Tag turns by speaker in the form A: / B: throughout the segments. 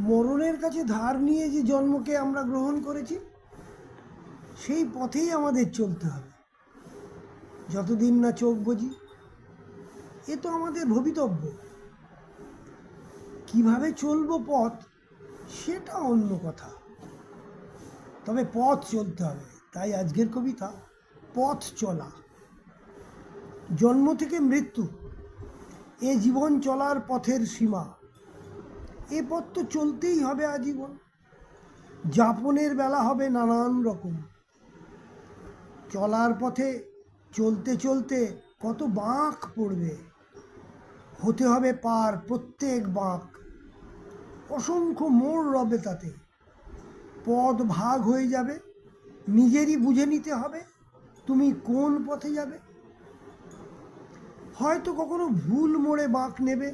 A: মরণের কাছে ধার নিয়ে যে জন্মকে আমরা গ্রহণ করেছি, সেই পথেই আমাদের চলতে হবে যতদিন না চোখ বুজি। এ তো আমাদের ভবিতব্য। কিভাবে চলবো পথ, সেটা অন্য কথা, তবে পথ চলতে হবে। তাই আজকের কবিতা পথ চলা। জন্ম থেকে মৃত্যু, এ জীবন চলার পথের সীমা। এ পথ তো চলতেই হবে আজীবন। যাপনের বেলা হবে নানান রকম। চলার পথে চলতে চলতে কত বাঁক পড়বে, হতে হবে পার প্রত্যেক বাঁক। অসংখ্য মোড় রবে তাতে, পথ ভাগ হয়ে যাবে। নিজেরই বুঝে নিতে হবে তুমি কোন পথে যাবে। হয়তো কখনো ভুল মোড়ে বাঁক নেবে,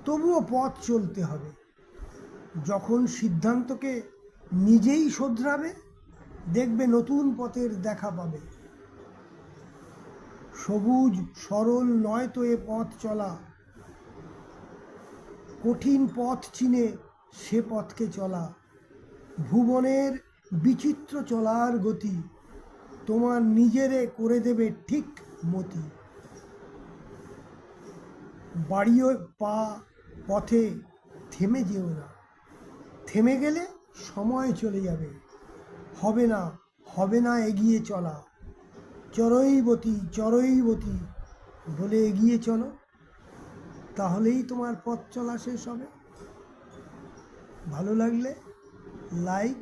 A: তবুও পথ চলতে হবে। যখন সিদ্ধান্তকে নিজেই শোধরাবে, দেখবে নতুন পথের দেখা পাবে। সবুজ সরল নয় তো এ পথ চলা, কঠিন পথ চিনে সে পথকে চলা। ভুবনের বিচিত্র চলার গতি, তোমার নিজেরে করে দেবে ঠিক মতি। বাড়িও পা পথে থেমে যেও না, থেমে গেলে সময় চলে যাবে। হবে না এগিয়ে চলা। চরৈবতী বলে এগিয়ে চলো, তাহলেই তোমার পথ চলা শেষ হবে। ভালো লাগলে লাইক,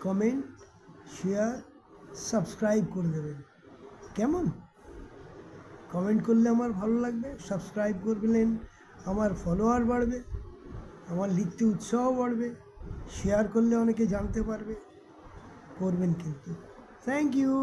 A: কমেন্ট, শেয়ার, সাবস্ক্রাইব করে দেবেন। কেমন? কমেন্ট করলে আমার ভালো লাগবে, সাবস্ক্রাইব করলেন আমার ফলোয়ার বাড়বে, আমার লিখতে উৎসাহ বাড়বে, শেয়ার করলে অনেকে জানতে পারবে। করবেন কিন্তু। Thank you.